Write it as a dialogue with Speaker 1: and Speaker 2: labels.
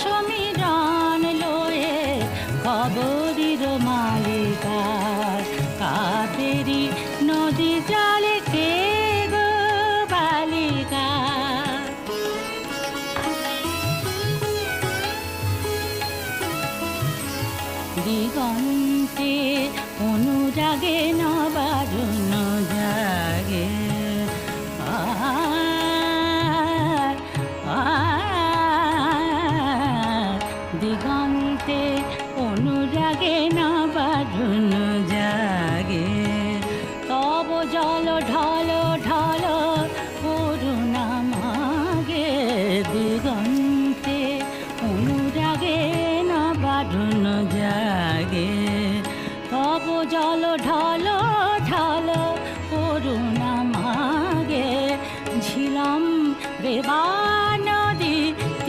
Speaker 1: সমীরণ লয়ে খবরের মালিকার কাবেরী নদী জলে কে গো বালিকা। দিগন্তে অনুরাগে নবারুণ জাগে দিগন্তে অনুরাগে নবারুণ জাগে তব জল ঢল ঢল করুণা মাগে দিগন্তে অনুরাগে নবারুণ জাগে তব জল ঢল ঢল করুণা মাগে ঝিলাম রেবা